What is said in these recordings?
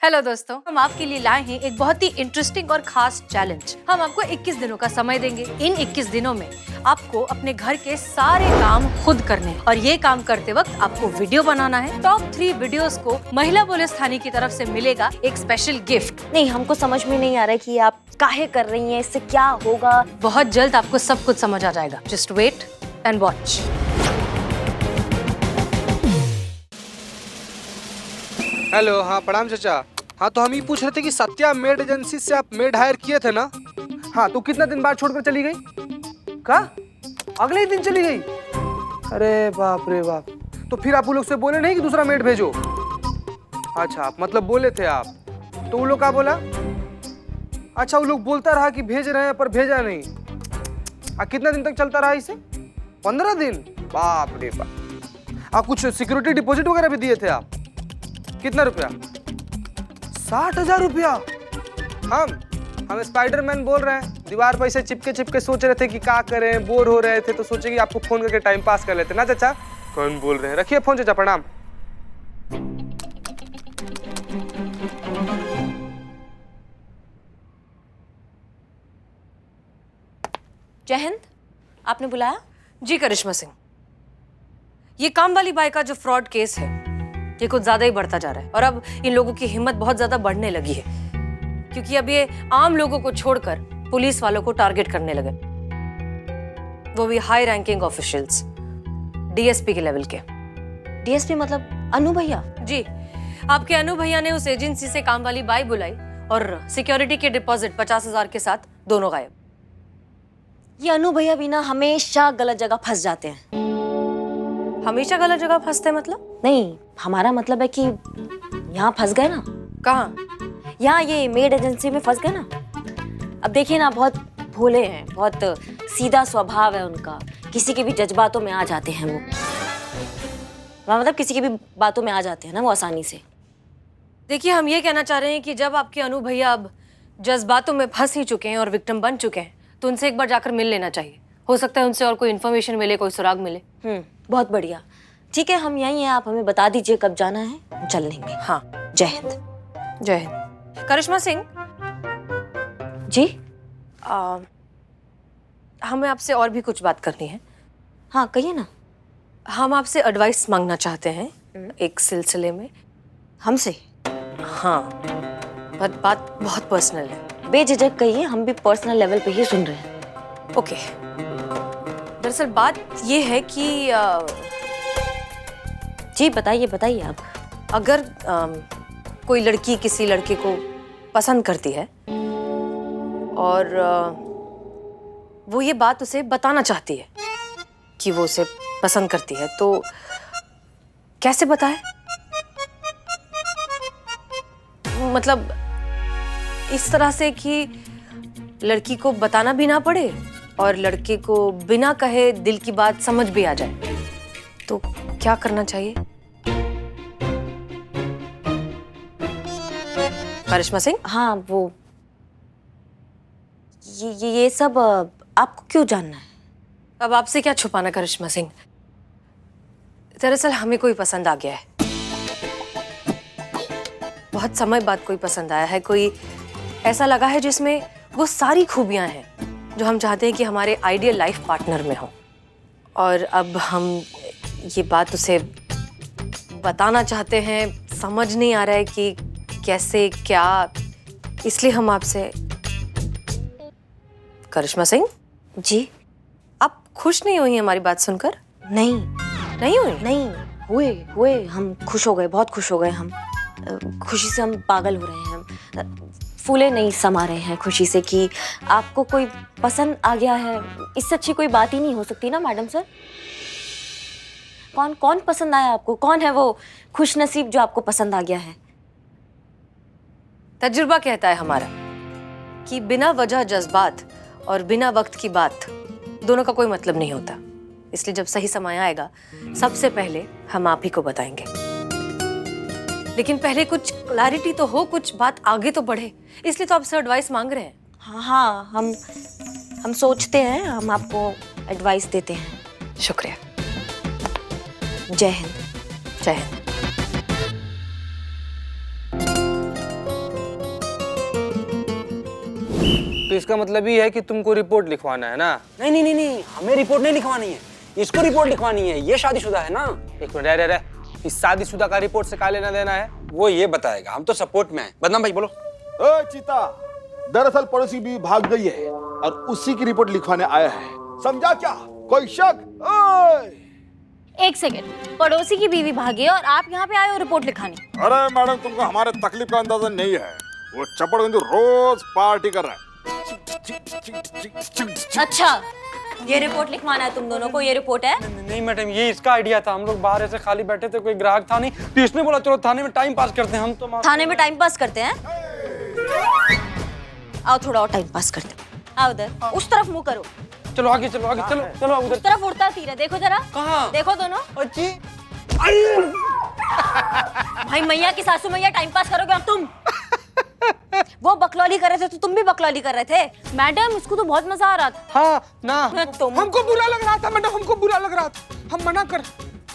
Hello दोस्तों, हम आपके लिए लाए हैं एक बहुत ही इंटरेस्टिंग और खास चैलेंज। हम आपको 21 दिनों का समय देंगे। इन 21 दिनों में आपको अपने घर के सारे काम खुद करने हैं और ये काम करते वक्त आपको वीडियो बनाना है। टॉप 3 वीडियोस को महिला पुलिस थाने की तरफ से मिलेगा एक स्पेशल गिफ्ट। नहीं, हमको समझ में नहीं आ रहा है कि आप काहे कर रही हैं, इससे क्या होगा। बहुत जल्द आपको सब कुछ समझ आ जाएगा। Just wait and watch. Hello, हाँ प्रणाम चाचा। हाँ तो हम ही पूछ रहे थे कि सत्या मेड एजेंसी से आप मेड हायर किए थे ना? हाँ तो कितना दिन बाद छोड़कर चली गई? का? अगले ही दिन चली गई? अरे बाप रे बाप। तो फिर आप वो लोग से बोले नहीं कि दूसरा मेड भेजो? अच्छा, मतलब बोले थे आप। तो वो लोग क्या बोला? अच्छा, वो लोग बोलता रहा कि भेज रहे हैं पर भेजा नहीं। कितना दिन तक चलता रहा इसे? 15 दिन? बाप रे बाप। आप कुछ सिक्योरिटी डिपॉजिट वगैरह भी दिए थे आप? कितना रुपया? 60,000 रुपया। हम स्पाइडरमैन बोल रहे हैं। दीवार पर ऐसे चिपके सोच रहे थे कि क्या करें, बोर हो रहे थे तो सोचे कि आपको फोन करके टाइम पास कर लेते ना चाचा। कौन बोल रहे हैं? रखिए फोन चाचा, प्रणाम। जय हिंद, आपने बुलाया? जी करिश्मा सिंह, ये काम वाली बाई का जो फ्रॉड केस है ये कुछ ज्यादा ही बढ़ता जा रहा है और अब इन लोगों की हिम्मत बहुत ज्यादा बढ़ने लगी है, क्योंकि अब ये आम लोगों को छोड़कर पुलिस वालों को टारगेट करने लगे, वो भी हाई रैंकिंग ऑफिशियल्स, डीएसपी के लेवल के। डीएसपी मतलब अनु भैया? जी, आपके अनु भैया ने उस एजेंसी से काम वाली बाई बुलाई और सिक्योरिटी के डिपॉजिट 50,000 के साथ दोनों गायब। ये अनु भैया भी ना हमेशा गलत जगह फंस जाते हैं। हमेशा गलत जगह फंसते मतलब? नहीं, हमारा मतलब है कि यहाँ फंस गए ना। कहाँ? यहाँ ये मेड एजेंसी में फंस गए ना। अब देखिए ना, बहुत भोले हैं, बहुत सीधा स्वभाव है उनका, किसी के भी जज्बातों में आ जाते हैं वो। मतलब किसी की भी बातों में आ जाते हैं ना वो आसानी से। देखिए, हम ये कहना चाह रहे हैं कि जब आपके अनु भैया अब जज्बातों में फंस ही चुके हैं और विक्टिम बन चुके हैं तो उनसे एक बार जाकर मिल लेना चाहिए। हो सकता है उनसे और कोई इन्फॉर्मेशन मिले, कोई सुराग मिले। बहुत बढ़िया। ठीक है, हम यहीं हैं, आप हमें बता दीजिए कब जाना है, हम चल लेंगे। हाँ, जय हिंद। जय हिंद। करिश्मा सिंह जी? हमें आपसे और भी कुछ बात करनी है। हाँ कहिए ना। हम आपसे एडवाइस मांगना चाहते हैं एक सिलसिले में। हमसे? हाँ, पर बात बहुत पर्सनल है। बेझिझक कहिए, हम भी पर्सनल लेवल पे ही सुन रहे हैं। ओके। दरअसल बात ये है कि जी बताइए बताइए आप। अगर कोई लड़की किसी लड़के को पसंद करती है और वो ये बात उसे बताना चाहती है कि वो उसे पसंद करती है, तो कैसे बताए? मतलब इस तरह से कि लड़की को बताना भी ना पड़े और लड़के को बिना कहे दिल की बात समझ भी आ जाए। तो क्या करना चाहिए? करिश्मा सिंह? हाँ, वो ये सब आपको क्यों जानना है? अब आपसे क्या छुपाना करिश्मा सिंह। दरअसल हमें कोई पसंद आ गया है। बहुत समय बाद कोई पसंद आया है, कोई ऐसा लगा है जिसमें वो सारी खूबियां हैं जो हम चाहते हैं कि हमारे आइडियल लाइफ पार्टनर में हो। और अब हम ये बात उसे बताना चाहते हैं, समझ नहीं आ रहा है कि कैसे क्या, इसलिए हम आपसे। करिश्मा सिंह जी? आप खुश नहीं हुई हमारी बात सुनकर? नहीं नहीं हुई? नहीं, हुए हम खुश हो गए, बहुत खुश हो गए हम। खुशी से हम पागल हो रहे हैं, फूले नहीं समा रहे हैं खुशी से कि आपको कोई पसंद आ गया है। इससे अच्छी कोई बात ही नहीं हो सकती ना मैडम सर। कौन पसंद आया आपको? कौन है वो खुशनसीब जो आपको पसंद आ गया है? तजुर्बा कहता है हमारा कि बिना वजह जज्बात और बिना वक्त की बात दोनों का कोई मतलब नहीं होता। इसलिए जब सही समय आएगा सबसे पहले हम आप ही को बताएंगे। लेकिन पहले कुछ क्लैरिटी तो हो, कुछ बात आगे तो बढ़े, इसलिए तो आपसे एडवाइस मांग रहे हैं। हाँ, हम सोचते हैं, हम आपको एडवाइस देते हैं। शुक्रिया। जय हिंद। जय हिंद। तो इसका मतलब ये है कि तुमको रिपोर्ट लिखवाना है ना? नहीं नहीं नहीं नहीं, हमें रिपोर्ट नहीं लिखवानी है, इसको रिपोर्ट लिखवानी है। ये शादीशुदा है ना। एक मिनट, रह इस शादीशुदा का रिपोर्ट से क्या लेना देना है? वो ये बताएगा, हम तो सपोर्ट में हैं। बदनाम भाई बोलो। ओए चीता, दरअसल पड़ोसी भी भाग गई है और उसी की रिपोर्ट लिखवाने आया है, समझा क्या? कोई शक? ओए! एक सेकंड, पड़ोसी की बीवी भागी और आप यहाँ पे आए हो रिपोर्ट लिखाने? अरे मैडम, तुमको हमारे तकलीफ का अंदाजा नहीं है। वो चपड़गंजू रोज पार्टी कर रहा है। अच्छा, ये रिपोर्ट लिखवाना है तुम दोनों को? ये रिपोर्ट है? नहीं मैडम, ये इसका आइडिया था। हम लोग बाहर ऐसे खाली बैठे थे, कोई ग्राहक था नहीं, तो इसने बोला चलो थाने में टाइम पास करते हैं। हम तो थाने में टाइम पास करते हैं? आओ थोड़ा और टाइम पास करते हैं। आओ उधर, उस तरफ मुंह करो। चलो आगे, चलो आगे, चलो चलो उधर। उस तरफ उड़ता तीर है, देखो जरा। कहाँ? देखो दोनों। अच्छी। भाई मैया की सासू मैया टाइम पास करोगे और तुम? वो बकलौली कर रहे थे तो तुम भी बकलौली कर रहे थे। मैडम, उसको तो बहुत मजा आ रहा था। हाँ ना, तुम? हमको बुरा लग रहा था मैडम, हमको बुरा लग रहा था, हम मना कर।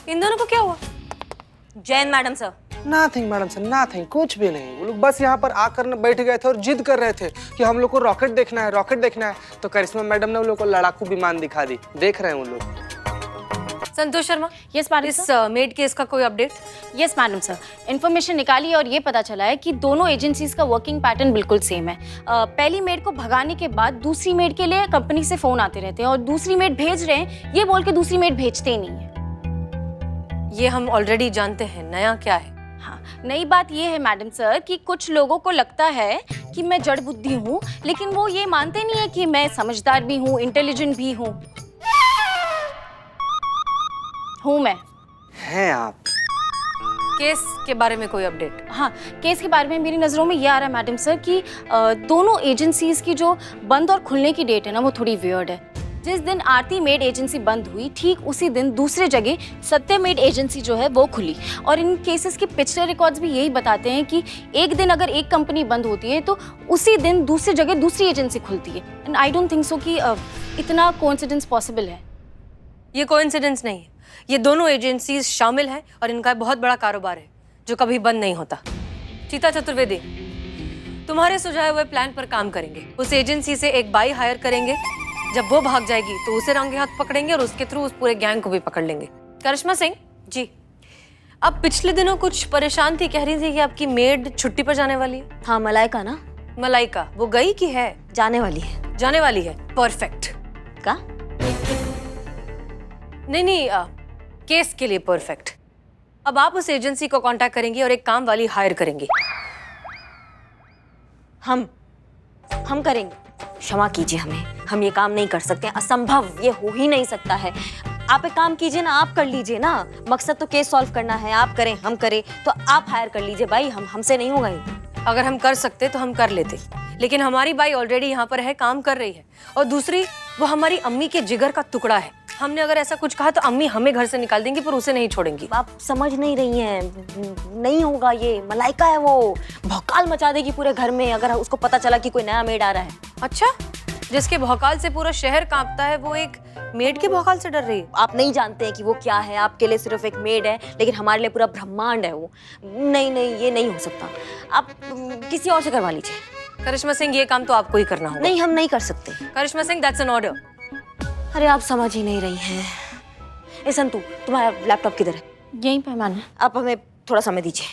इन दोनों को क्या हुआ? Jain madam sir. Nothing madam sir, nothing, कुछ भी नहीं। वो लोग बस यहाँ पर आकर न बैठ गए थे और जिद कर रहे थे कि हम लोग को रॉकेट देखना है, रॉकेट देखना है। तो करिश्मा मैडम ने उन लोग को लड़ाकू विमान दिखा दी। देख रहे हैं उन लोग। संतोष शर्मा, यस मैडम इस सर। मेड केस का कोई update? Yes madam sir, information निकाली और ये पता चला है कि दोनों एजेंसीज का वर्किंग पैटर्न बिल्कुल सेम है। पहली मेड को भगाने के बाद दूसरी मेड के लिए कंपनी से फोन आते रहते हैं और दूसरी मेड भेज रहे हैं ये बोल के दूसरी मेड भेजते ही नहीं है। ये हम ऑलरेडी जानते हैं, नया क्या है? हाँ, नई बात ये है मैडम सर कि कुछ लोगों को लगता है कि मैं जड़ बुद्धि हूँ, लेकिन वो ये मानते नहीं है कि मैं समझदार भी हूँ, इंटेलिजेंट भी हूँ मैं। हैं आप? केस के बारे में कोई अपडेट? हाँ, केस के बारे में मेरी नज़रों में ये आ रहा है मैडम सर कि दोनों एजेंसीज की जो बंद और खुलने की डेट है ना, वो थोड़ी वियर्ड है। जिस दिन आरती मेड एजेंसी बंद हुई, ठीक उसी दिन दूसरे जगह सत्य मेड एजेंसी जो है वो खुली। और इन केसेस के पिछले रिकॉर्ड्स भी यही बताते हैं कि एक दिन अगर एक कंपनी बंद होती है तो उसी दिन दूसरी जगह दूसरी एजेंसी खुलती है। And I don't think so कि इतना कोइंसिडेंस पॉसिबल है। ये कोइंसिडेंस नहीं है, ये दोनों एजेंसीज शामिल हैं और इनका बहुत बड़ा कारोबार है जो कभी बंद नहीं होता। चीता चतुर्वेदी, तुम्हारे सुझाए हुए प्लान पर काम करेंगे। उस एजेंसी से एक बाई हायर करेंगे, जब वो भाग जाएगी तो उसे रंगे हाथ पकड़ेंगे और उसके थ्रू उस पूरे गैंग को भी पकड़ लेंगे। करिश्मा सिंह जी, अब पिछले दिनों कुछ परेशान थी, कह रही थी कि आपकी मेड छुट्टी पर जाने वाली है। हाँ, मलाइका ना? मलाइका, वो गई कि है? जाने वाली है। जाने वाली है, परफेक्ट। का? नहीं, केस के लिए परफेक्ट। अब आप उस एजेंसी को कांटेक्ट करेंगी और एक काम वाली हायर करेंगी। हम करेंगे। क्षमा कीजिए हमें, हम ये काम नहीं कर सकते हैं, असंभव, ये हो ही नहीं सकता है। आप एक काम कीजिए ना, आप कर लीजिए ना। मकसद तो केस सॉल्व करना है, आप करें हम करें, तो आप हायर कर लीजिए भाई। हमसे नहीं होगा ये। अगर हम कर सकते तो हम कर लेते, लेकिन हमारी बाई ऑलरेडी यहाँ पर है, काम कर रही है। और दूसरी, वो हमारी अम्मी के जिगर का टुकड़ा है। हमने अगर ऐसा कुछ कहा तो अम्मी हमें घर से निकाल देंगी, पर उसे नहीं छोड़ेंगी। आप समझ नहीं रही हैं, नहीं होगा ये। मलाइका है, वो भौकाल मचा देगी पूरे घर में अगर उसको पता चला कि कोई नया मेड आ रहा है। अच्छा, जिसके भौकाल से पूरा शहर कांपता है, वो एक मेड के भौकाल से डर रही है? आप नहीं जानते हैं कि वो क्या है। आपके लिए सिर्फ एक मेड है, लेकिन हमारे लिए पूरा ब्रह्मांड है वो। नहीं, ये नहीं हो सकता। आप किसी और से करवा लीजिए। करिश्मा सिंह, ये काम तो आपको ही करना होगा। नहीं, हम नहीं कर सकते। करिश्मा सिंह, दैट्स एन ऑर्डर। अरे आप समझ ही नहीं रही हैं। ए संतू, तुम्हारा लैपटॉप किधर है? यहीं पे मैंने। आप हमें थोड़ा समय दीजिए।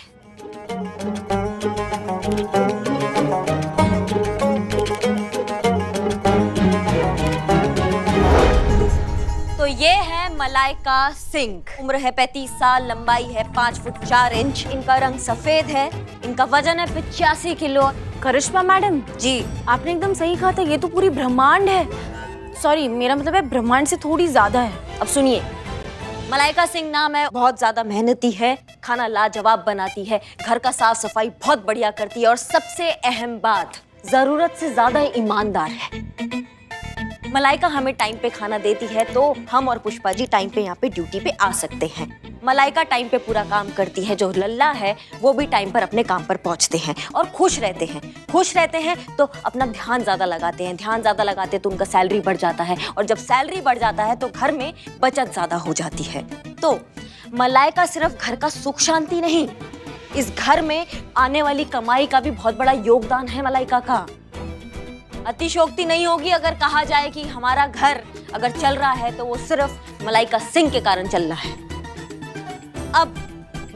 तो ये है मलाइका सिंह। उम्र है 35 साल, लंबाई है 5 फुट 4 इंच। इनका रंग सफेद है, इनका वजन है 85 किलो। करिश्मा मैडम जी, आपने एकदम सही कहा था, ये तो पूरी ब्रह्मांड है। सॉरी, मेरा मतलब है ब्रह्मांड से थोड़ी ज्यादा है। अब सुनिए, मलाइका सिंह नाम है, बहुत ज्यादा मेहनती है, खाना लाजवाब बनाती है, घर का साफ सफाई बहुत बढ़िया करती है और सबसे अहम बात, जरूरत से ज्यादा ईमानदार है। मलाइका हमें टाइम पे खाना देती है तो हम और पुष्पा जी टाइम पे यहाँ पे ड्यूटी पे आ सकते हैं। मलाइका टाइम पे पूरा काम करती है। जो लल्ला है वो भी टाइम पर अपने काम पर पहुँचते हैं और खुश रहते हैं। खुश रहते हैं तो अपना ध्यान ज़्यादा लगाते हैं, ध्यान ज़्यादा लगाते हैं तो उनका सैलरी बढ़ जाता है, और जब सैलरी बढ़ जाता है तो घर में बचत ज़्यादा हो जाती है। तो मलाइका सिर्फ घर का सुख शांति नहीं, इस घर में आने वाली कमाई का भी बहुत बड़ा योगदान है मलाइका का। अतिशयोक्ति नहीं होगी अगर कहा जाए कि हमारा घर अगर चल रहा है तो वो सिर्फ मलाइका सिंह के कारण चल रहा है। अब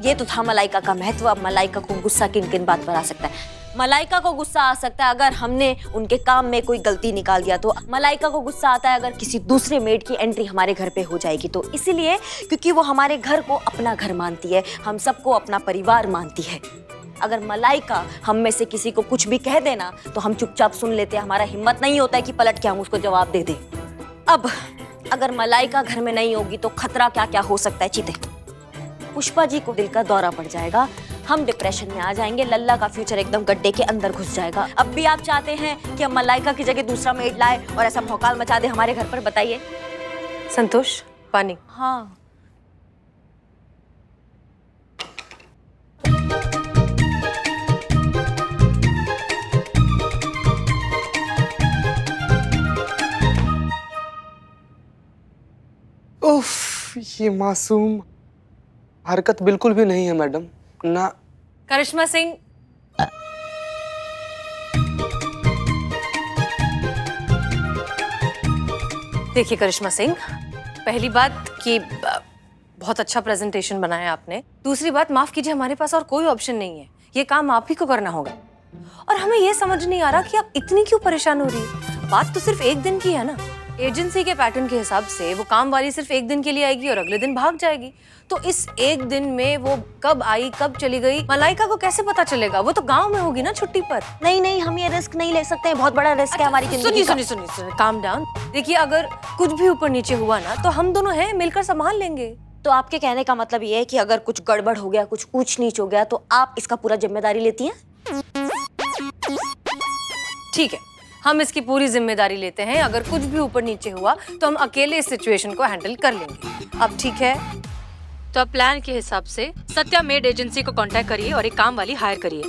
ये तो था मलाइका का महत्व। अब मलाइका को गुस्सा किन किन बात पर आ सकता है? मलाइका को गुस्सा आ सकता है अगर हमने उनके काम में कोई गलती निकाल दिया, तो मलाइका को गुस्सा आता है अगर किसी दूसरे मेड की एंट्री हमारे घर पे हो जाएगी। तो इसीलिए क्योंकि वो हमारे घर को अपना घर मानती है, हम सबको अपना परिवार मानती है। अगर मलाइका हम में से किसी को कुछ भी कह देना तो हम चुपचाप सुन लेते हैं, हमारा हिम्मत नहीं होता है कि पलट के हम उसको जवाब दे दें। अब अगर मलाइका घर में नहीं होगी तो खतरा क्या क्या हो सकता है चीते। पुष्पा जी को दिल का दौरा पड़ जाएगा, हम डिप्रेशन में आ जाएंगे, लल्ला का फ्यूचर एकदम गड्ढे के अंदर घुस जाएगा। अब भी आप चाहते हैं कि हम मलाइका की जगह दूसरा मेड लाए और ऐसा भौकाल मचा दे हमारे घर पर? बताइए। संतोष, पानी। हाँ, उफ, ये मासूम हरकत बिल्कुल भी नहीं है मैडम ना। करिश्मा सिंह, देखिए करिश्मा सिंह, पहली बात कि बहुत अच्छा प्रेजेंटेशन बनाया आपने। दूसरी बात, माफ कीजिए, हमारे पास और कोई ऑप्शन नहीं है, ये काम आप ही को करना होगा। और हमें ये समझ नहीं आ रहा कि आप इतनी क्यों परेशान हो रही है। बात तो सिर्फ एक दिन की है ना। एजेंसी के पैटर्न के हिसाब से वो काम वाली सिर्फ एक दिन के लिए आएगी और अगले दिन भाग जाएगी। तो इस एक दिन में वो कब आई कब चली गई मलाइका को कैसे पता चलेगा? वो तो गांव में होगी ना छुट्टी पर। नहीं नहीं, हम ये रिस्क नहीं ले सकते हैं, बहुत बड़ा रिस्क है हमारी जिंदगी का। सुनिए, काम डाउन। देखिए, अगर कुछ भी ऊपर नीचे हुआ ना तो हम दोनों हैं, मिलकर संभाल लेंगे। तो आपके कहने का मतलब ये है कि अगर कुछ गड़बड़ हो गया, कुछ ऊंच नीच हो गया तो आप इसका पूरा जिम्मेदारी लेती हैं? ठीक है, हम इसकी पूरी जिम्मेदारी लेते हैं। अगर कुछ भी ऊपर नीचे हुआ तो हम अकेले इस सिचुएशन को हैंडल कर लेंगे। अब ठीक है, तो अब प्लान के हिसाब से सत्या मेड एजेंसी को कांटेक्ट करिए और एक काम वाली हायर करिए।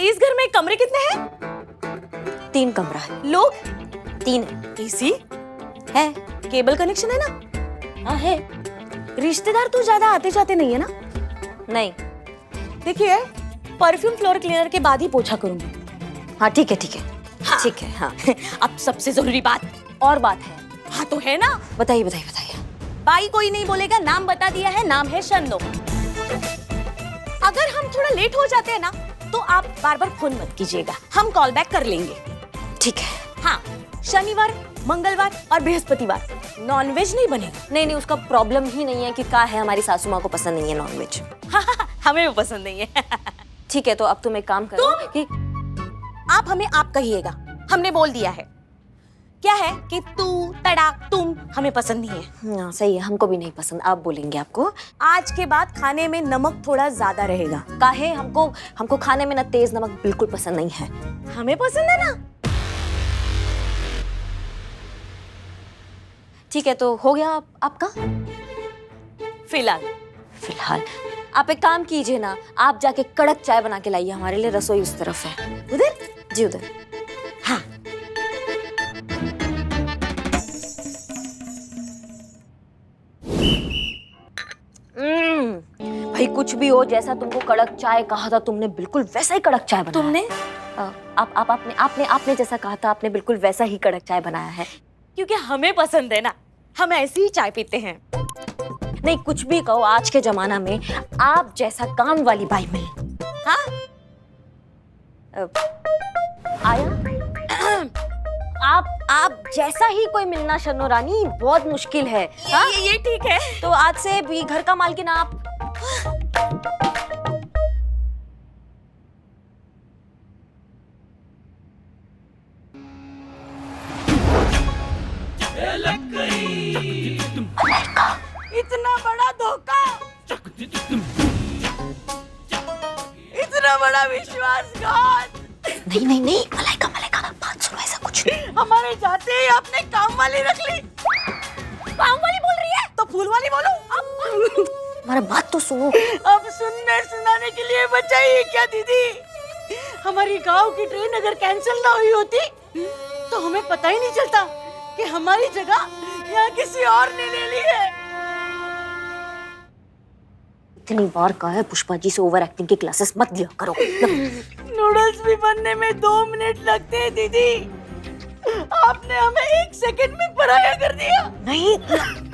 इस घर में कमरे कितने हैं? 3 कमरा है। लोग? 3 है। एसी है? केबल कनेक्शन है ना? हाँ है। रिश्तेदार तो ज्यादा आते जाते नहीं है ना? नहीं। देखिए, परफ्यूम फ्लोर क्लीनर के बाद ही पोछा करूंगी। हाँ ठीक है, ठीक है। हाँ। ठीक है। हाँ। अब सबसे जरूरी बात और बात है। हाँ तो है ना? बताइए बताइए बताइए। बाई कोई नहीं बोलेगा, नाम बता दिया है, नाम है शन्नो। अगर हम थोड़ा लेट हो जाते हैं ना तो आप बार बार फोन मत कीजिएगा, हम कॉल बैक कर लेंगे। ठीक है। हाँ, शनिवार, मंगलवार और बृहस्पतिवार नॉनवेज नहीं बनेगा। नहीं नहीं, उसका प्रॉब्लम ही नहीं है कि क्या है, हमारी सासू माँ को पसंद नहीं है नॉनवेज। हमें वो पसंद नहीं है। ठीक है, तो अब तुम एक काम करो कि आप हमें आप कहिएगा, हमने बोल दिया है। क्या है कि तू, तड़ाक, तुम हमें पसंद नहीं है। हाँ सही है, हमको भी नहीं पसंद, आप बोलेंगे आपको। आज के बाद खाने में नमक थोड़ा ज्यादा रहेगा। काहे? हमको खाने में ना तेज नमक बिल्कुल पसंद नहीं है। हमें पसंद है ना। ठीक है, तो हो गया आपका? फिलहाल आप एक काम कीजिए ना, आप जाके कड़क चाय बना के लाइए हमारे लिए, रसोई उस तरफ है। उधर? जी उधर। हाँ। भाई कुछ भी हो, जैसा तुमको कड़क चाय कहा था तुमने बिल्कुल वैसा ही कड़क चाय बनाया। तुमने? आपने जैसा कहा था आपने बिल्कुल वैसा ही कड़क चाय बनाया है। क्योंकि हमें पसंद है ना, हम ऐसी ही चाय पीते हैं। नहीं कुछ भी कहो, आज के जमाना में आप जैसा काम वाली बाई मिले। हाँ? आया? आप जैसा ही कोई मिलना शन्नो रानी बहुत मुश्किल है। हाँ? ये ठीक है। तो आज से भी घर का मालकिन आप। इतना बड़ा धोखा, इतना बड़ा विश्वासघात। नहीं नहीं नहीं, मलाइका मलाइका बात सुनो, ऐसा कुछ नहीं। हमारे जाते ही आपने काम वाली रख ली। काम वाली बोल रही है तो फूल वाली बोलो। हमारा बात तो सुनो। अब सुनने सुनाने के लिए बचाइए क्या दीदी? हमारी गांव की ट्रेन अगर कैंसिल ना हुई होती तो हमें पता ही नहीं चलता कि हमारी जगह यहाँ किसी और ने ले ली है। इतनी बार कहा है पुष्पा जी से ओवर एक्टिंग की क्लासेस मत लिया करो। नूडल्स भी बनने में 2 मिनट लगते हैं दीदी। आपने हमें 1 सेकंड में पराया कर दिया। नहीं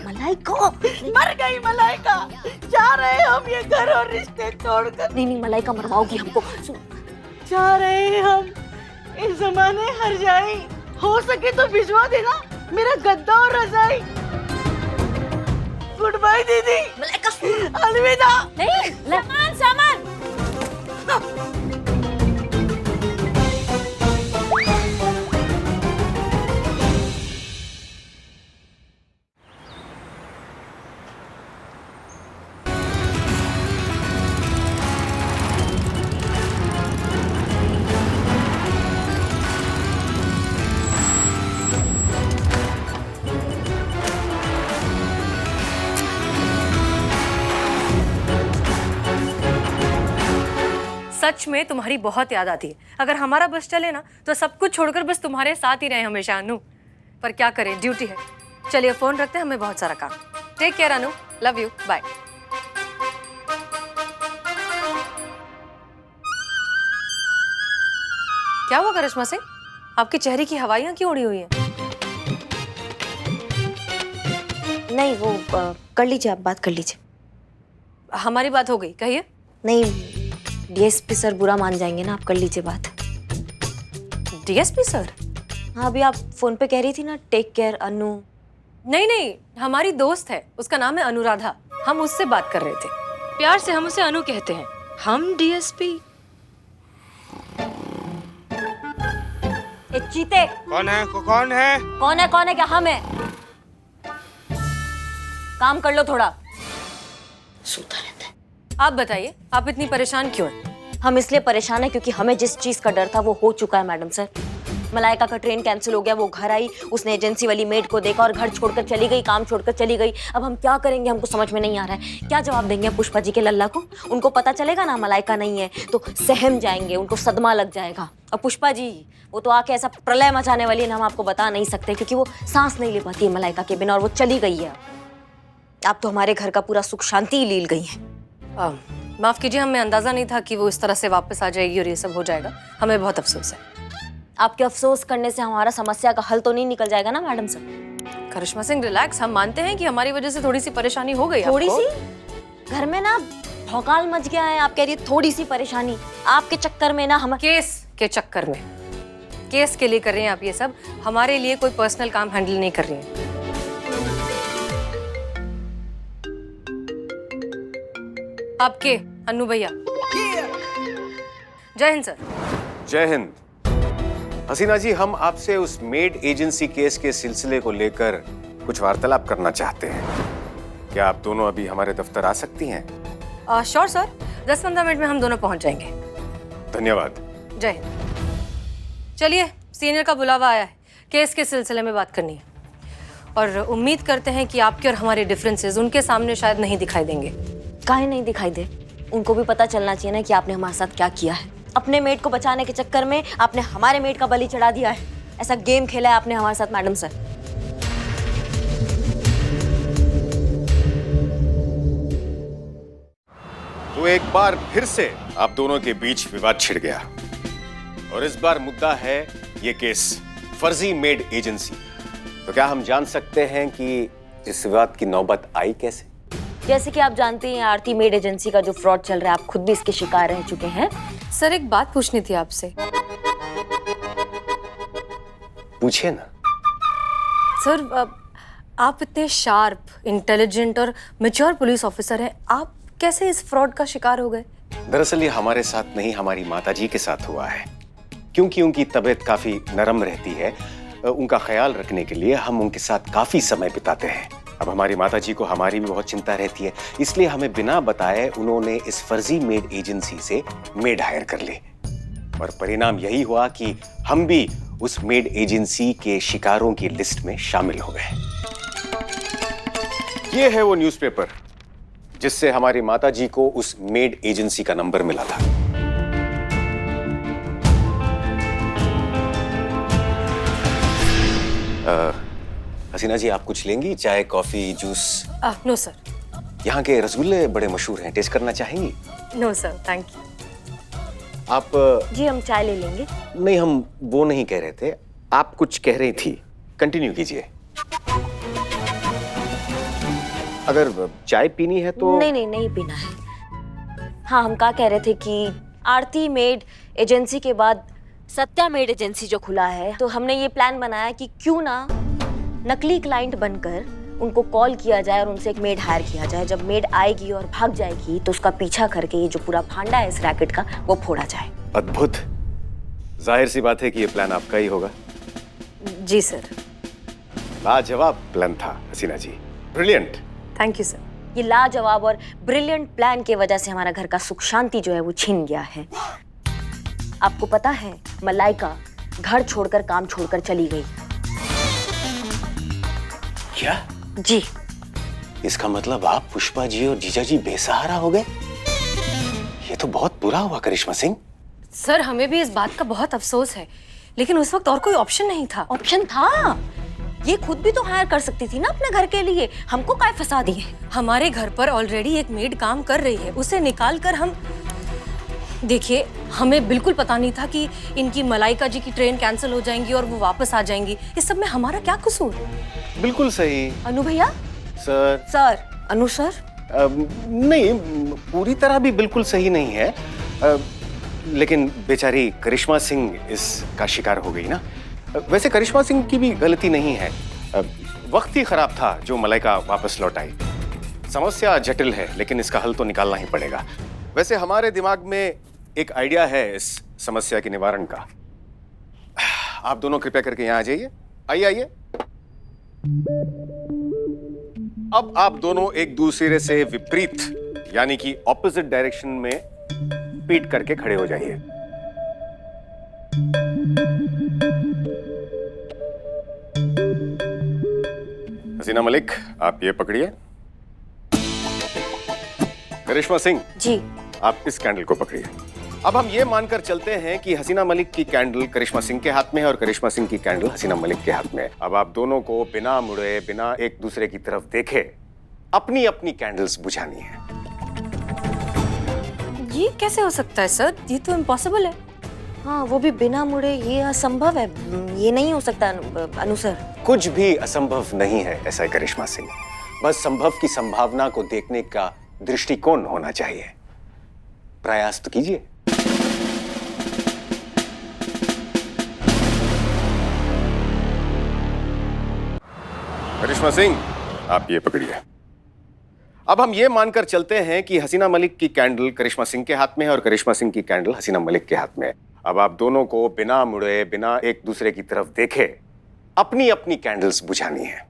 मलाइका, मर गई मलाइका। जा रहे हम ये घर और रिश्ते तोड़कर। नहीं मलाइका मरवाओगी हमको। जा रहे हैं हम इस जमाने हर जाए। हो सके तो भिजवा देना मेरा गद्दा और रजाई। गुड बाय दीदी। मलाइका अलविदा। नहीं सामान सामान। सच में तुम्हारी बहुत याद आती है। अगर हमारा बस चले ना तो सब कुछ छोड़कर बस तुम्हारे साथ ही रहे हमेशा अनु। पर क्या करें, ड्यूटी है। चलिए फोन रखते हैं, हमें बहुत सारा काम। Take care Anu, love you, bye. क्या हुआ करिश्मा सिंह, आपके चेहरे की हवाइयां क्यों उड़ी हुई हैं? नहीं वो कर लीजिए, आप बात कर लीजिए। हमारी बात हो गई, कहिए। नहीं डीएसपी सर बुरा मान जाएंगे ना, आप कर लीजिए बात। DSP sir? हाँ अभी आप फोन पे कह रही थी ना टेक केयर अनु। नहीं नहीं, हमारी दोस्त है, उसका नाम है अनुराधा। हम उससे बात कर रहे थे, प्यार से हम उसे अनु कहते हैं। हम डीएसपी। ए चीते, कौन है? कौन है? कौन है क्या? हम है। काम कर लो थोड़ा। सोता रहता है। आप बताइए, आप इतनी परेशान क्यों हैं? हम इसलिए परेशान हैं क्योंकि हमें जिस चीज का डर था वो हो चुका है मैडम सर। मलाइका का ट्रेन कैंसिल हो गया, वो घर आई, उसने एजेंसी वाली मेड को देखा और घर छोड़कर चली गई, काम छोड़कर चली गई। अब हम क्या करेंगे, हमको समझ में नहीं आ रहा है। क्या जवाब देंगे पुष्पा जी के लल्ला को? उनको पता चलेगा ना मलाइका नहीं है तो सहम जाएंगे, उनको सदमा लग जाएगा। और पुष्पा जी वो तो आके ऐसा प्रलय मचाने वाली है ना, हम आपको बता नहीं सकते क्योंकि वो सांस नहीं ले पाती है मलाइका के बिना और वो चली गई है। आप तो हमारे घर का पूरा सुख शांति लील गई है। माफ कीजिए, हमें अंदाजा नहीं था कि वो इस तरह से वापस आ जाएगी और ये सब हो जाएगा। हमें बहुत अफसोस है। आपके अफसोस करने से हमारा समस्या का हल तो नहीं निकल जाएगा ना madam sir? Karishma Singh relax, हम मानते हैं कि हमारी वजह से थोड़ी सी परेशानी हो गई। थोड़ी आपको। सी? घर में ना भौकाल मच गया है, आप कह रही है थोड़ी सी परेशानी। आपके चक्कर में ना हम केस के चक्कर में, केस के लिए कर रहे हैं आप ये सब, हमारे लिए कोई पर्सनल काम हैंडल नहीं कर रही हैं। आपके अनु भैया। जय हिंद सर। जय हिंद। हसीना जी, हम आपसे उस मेड एजेंसी केस के सिलसिले को लेकर कुछ वार्तालाप करना चाहते हैं। क्या आप दोनों अभी हमारे दफ्तर आ सकती हैं? श्योर सर, 10-15 मिनट में हम दोनों पहुंच जाएंगे। धन्यवाद। जय हिंद। चलिए, सीनियर का बुलावा आया है, केस के सिलसिले में बात करनी है। और उम्मीद करते हैं कि आपके और हमारे डिफरेंसेस उनके सामने शायद नहीं दिखाई देंगे। काहे नहीं दिखाई दे? उनको भी पता चलना चाहिए ना कि आपने हमारे साथ क्या किया है। अपने मेड को बचाने के चक्कर में आपने हमारे मेड का बलि चढ़ा दिया है। ऐसा गेम खेला है आपने हमारे साथ मैडम सर। तो एक बार फिर से आप दोनों के बीच विवाद छिड़ गया और इस बार मुद्दा है ये केस फर्जी मेड एजेंसी। तो क्या हम जान सकते हैं कि इस विवाद की नौबत आई कैसे? जैसे कि आप जानते हैं आरती मेड एजेंसी का जो फ्रॉड चल रहा है, आप खुद भी इसके शिकार रह चुके हैं। सर, एक बात पूछनी थी आपसे। पूछिए ना। सर, आप इतने शार्प, इंटेलिजेंट और मैच्योर पुलिस ऑफिसर हैं, आप कैसे इस फ्रॉड का शिकार हो गए? दरअसल ये हमारे साथ नहीं, हमारी माताजी के साथ हुआ है। क्योंकि उनकी तबीयत काफी नरम रहती है, उनका ख्याल रखने के लिए हम उनके साथ काफी समय बिताते हैं। अब हमारी माताजी को हमारी भी बहुत चिंता रहती है, इसलिए हमें बिना बताए उन्होंने इस फर्जी मेड एजेंसी से मेड हायर कर ली और परिणाम यही हुआ कि हम भी उस मेड एजेंसी के शिकारों की लिस्ट में शामिल हो गए। ये है वो न्यूज़पेपर जिससे हमारी माताजी को उस मेड एजेंसी का नंबर मिला था। हसीना जी, आप कुछ लेंगी? चाय, कॉफी, जूस? नो सर, यहाँ के रसगुल्ले बड़े मशहूर हैं, टेस्ट करना चाहेंगी? No sir, thank you. आप जी हम चाय ले लेंगे। नहीं, हम वो नहीं कह रहे थे, आप कुछ कह रही थी, कंटिन्यू कीजिए। अगर चाय पीनी है तो नहीं पीना है। हाँ, हम क्या कह रहे थे कि आरती मेड एजेंसी के बाद सत्या मेड एजेंसी जो खुला है, तो हमने ये प्लान बनाया कि क्यों ना नकली क्लाइंट बनकर उनको कॉल किया जाए और उनसे एक मेड हायर किया जाए। जब मेड आएगी और भाग जाएगी तो उसका पीछा करके ये जो पूरा फांडा है इस रैकेट का वो फोड़ा जाए। अद्भुत। जाहिर सी बात है कि ये प्लान आपका ही होगा। जी सर। लाजवाब प्लान था हसीना जी, ब्रिलियंट। Thank you sir. ये लाजवाब और ब्रिलियंट प्लान की वजह से हमारा घर का सुख शांति जो है वो छिन गया है। आपको पता है, मलाइका घर छोड़कर काम छोड़कर चली गई। क्या? जी। इसका मतलब आप, पुष्पा जी और जीजा जी बेसहारा हो गए? ये तो बहुत बुरा हुआ करिश्मा सिंह। सर, हमें भी इस बात का बहुत अफसोस है, लेकिन उस वक्त और कोई ऑप्शन नहीं था। ऑप्शन था, ये खुद भी तो हायर कर सकती थी ना अपने घर के लिए, हमको काय फंसा दिए। हमारे घर पर ऑलरेडी एक मेड काम कर रही है, उसे निकाल कर हम, देखिए हमें बिल्कुल पता नहीं था कि इनकी मलाइका जी की ट्रेन कैंसिल हो जाएंगी और वो वापस आ जाएंगी। इस सब में हमारा क्या कसूर? बिल्कुल सही। अनु भैया? सर। सर। अनु सर? नहीं, पूरी तरह भी बिल्कुल सही नहीं है, लेकिन बेचारी करिश्मा सिंह इसका शिकार हो गई ना। वैसे करिश्मा सिंह की भी गलती नहीं है, वक्त ही खराब था जो मलाइका वापस लौट आई। समस्या जटिल है, लेकिन इसका हल तो निकालना ही पड़ेगा। वैसे हमारे दिमाग में एक आइडिया है इस समस्या के निवारण का। आप दोनों कृपया करके यहाँ आ जाइए। आइए। अब आप दोनों एक दूसरे से विपरीत यानी कि ऑपोजिट डायरेक्शन में पीट करके खड़े हो जाइए। हसीना मलिक, आप ये पकड़िए। करिश्मा सिंह जी, आप इस कैंडल को पकड़िए। अब हम ये मानकर चलते हैं कि हसीना मलिक की कैंडल करिश्मा सिंह के हाथ में है और करिश्मा सिंह की कैंडल हसीना मलिक के हाथ में है। अब आप दोनों को बिना मुड़े, बिना एक दूसरे की तरफ देखे अपनी अपनी कैंडल्स बुझानी है। ये कैसे हो सकता है सर? ये तो इम्पॉसिबल है। हाँ, वो भी बिना मुड़े, ये असंभव है, ये नहीं हो सकता अनु सर। कुछ भी असंभव नहीं है ऐसा है करिश्मा सिंह, बस संभव की संभावना को देखने का दृष्टिकोण होना चाहिए। प्रयास तो कीजिए। करिश्मा सिंह, आप ये पकड़िए। अब हम ये मानकर चलते हैं कि हसीना मलिक की कैंडल करिश्मा सिंह के हाथ में है और करिश्मा सिंह की कैंडल हसीना मलिक के हाथ में है। अब आप दोनों को बिना मुड़े, बिना एक दूसरे की तरफ देखे अपनी अपनी कैंडल्स बुझानी है।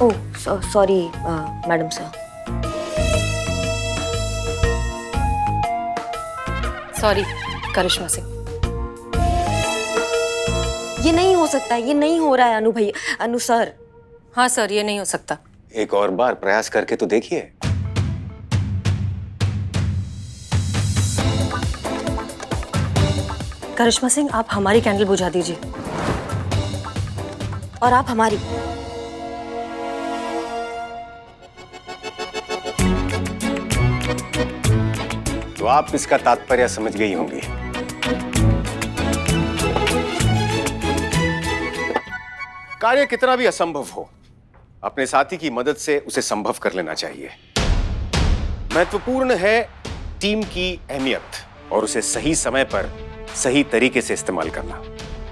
Oh sorry madam sir. Sorry Karishma Singh. ये नहीं हो सकता, ये नहीं हो रहा है अनु भैया, अनु सर। हाँ सर, ये नहीं हो सकता। एक और बार प्रयास करके तो देखिए। करिश्मा सिंह, आप हमारी कैंडल बुझा दीजिए। और आप हमारी। तो आप इसका तात्पर्य समझ गई होंगी। कार्य कितना भी असंभव हो, अपने साथी की मदद से उसे संभव कर लेना चाहिए। महत्वपूर्ण है टीम की अहमियत और उसे सही समय पर सही तरीके से इस्तेमाल करना।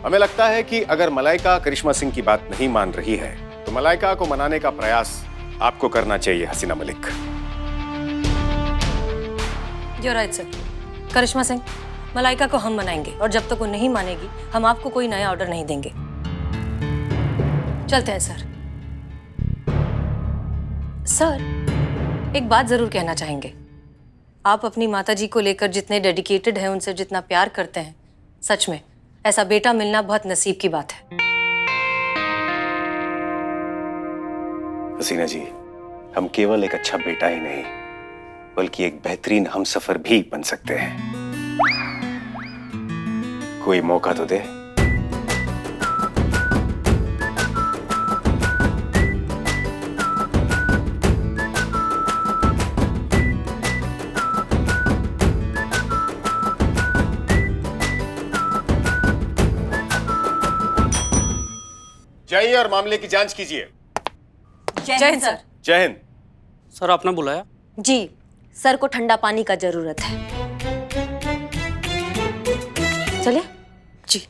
हमें लगता है कि अगर मलाइका करिश्मा सिंह की बात नहीं मान रही है तो मलाइका को मनाने का प्रयास आपको करना चाहिए Hasina Malik. You're right, sir. Karishma Singh, Malaika को हम मनाएंगे और जब तक वो नहीं मानेगी हम आपको कोई नया ऑर्डर नहीं देंगे। चलते हैं सर। सर, एक बात जरूर कहना चाहेंगे। आप अपनी माताजी को लेकर जितने डेडिकेटेड हैं, उनसे जितना प्यार करते हैं, सच में ऐसा बेटा मिलना बहुत नसीब की बात है। हसीना जी, हम केवल एक अच्छा बेटा ही नहीं बल्कि एक बेहतरीन हमसफर भी बन सकते हैं। कोई मौका तो दे। जाइए और मामले की जांच कीजिए। जय हिंद सर। जय हिंद। सर आपने बुलाया? जी, सर को ठंडा पानी का जरूरत है। चलिए। जी।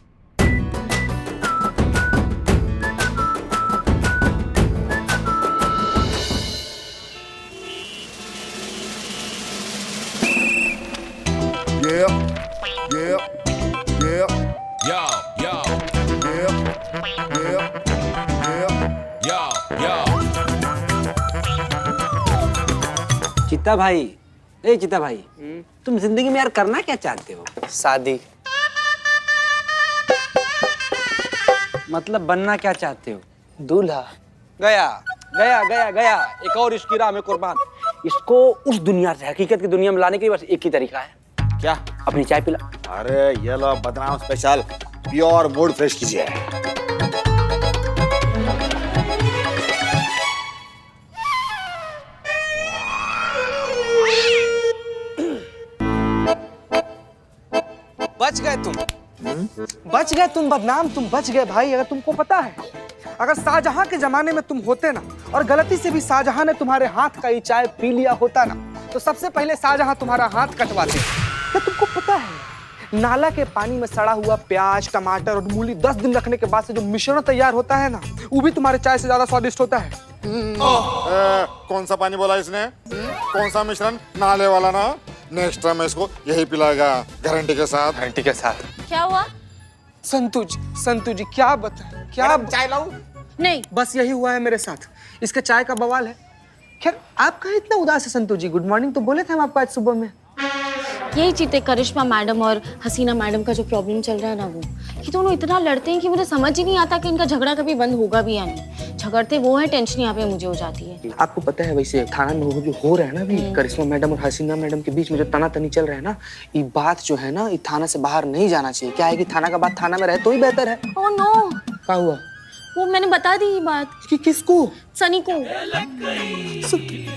चित्ता भाई, ए चित्ता भाई, तुम जिंदगी में यार करना क्या चाहते हो? शादी। मतलब बनना क्या चाहते हो? दूल्हा। गया गया गया गया, एक और इसकी राह में कुर्बान। इसको उस दुनिया से हकीकत की दुनिया में लाने के लिए बस एक ही तरीका है। क्या? अपनी चाय पिला। अरे ये लो बदनाम स्पेशल, प्योर मूड फ्रेश कीजिए। बच गए तुम, बच गए तुम बदनाम, तुम बच गए भाई। अगर तुमको पता है, अगर शाहजहां के जमाने में तुम होते ना और गलती से भी शाहजहां ने तुम्हारे हाथ का ये चाय पी लिया होता ना, तो सबसे पहले शाहजहां तुम्हारा हाथ कटवाते। क्या तुमको पता है, नाला के पानी में सड़ा हुआ प्याज, टमाटर और मूली 10 दिन रखने के बाद से जो मिश्रण तैयार होता है ना, वो भी तुम्हारे चाय से ज्यादा स्वादिष्ट होता है। कौन सा पानी बोला इसने? कौन सा मिश्रण? नाले वाला ना। नेक्स्ट टाइम इसको यही पिलाएगा, गारंटी के साथ। गारंटी के साथ। क्या हुआ? संतु जी क्या बताएं, क्या चाय लाऊं? नहीं। बस यही हुआ है मेरे साथ, इसके चाय का बवाल है। खैर आप कहाँ इतना उदास है संतु जी? गुड मॉर्निंग तो बोले थे हम आपको आज सुबह में। यही चीते करिश्मा मैडम और हसीना मैडम का जो प्रॉब्लम चल रहा है ना, वो ये दोनों इतना लड़ते हैं कि मुझे समझ ही नहीं आता कि इनका झगड़ा कभी बंद होगा भी या नहीं। झगड़ते वो है, टेंशन यहाँ पे मुझे हो जाती है। आपको पता है वैसे थाना में वो जो हो रहा है ना अभी, करिश्मा मैडम और हसीना मैडम के बीच में जो तनातनी चल रहा है ना, ये बात जो है ना, ये थाना से बाहर नहीं जाना चाहिए। क्या है कि थाना का बात थाना में रहे तो ही बेहतर है। Oh no. क्या हुआ? वो मैंने बता दी ये बात। किसको? सनी को।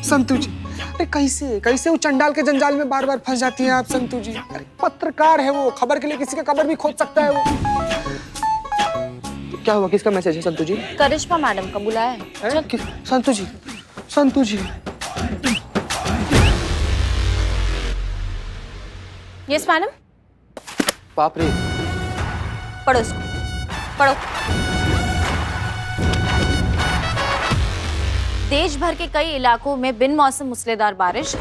संतु जी, अरे कैसे कैसे वो चंडाल के जंजाल में बार बार फंस जाती हैं आप संतु जी? अरे पत्रकार है वो, खबर के लिए किसी का कबर भी खोद सकता है वो। क्या हुआ? किसका मैसेज है संतु जी? करिश्मा मैडम का बुलाया है। संतु जी, संतु जी। Yes madam. बाप रे। पढ़ो इसको, पढ़ो। देश भर के कई इलाकों में बिन मौसम मूसलाधार बारिश,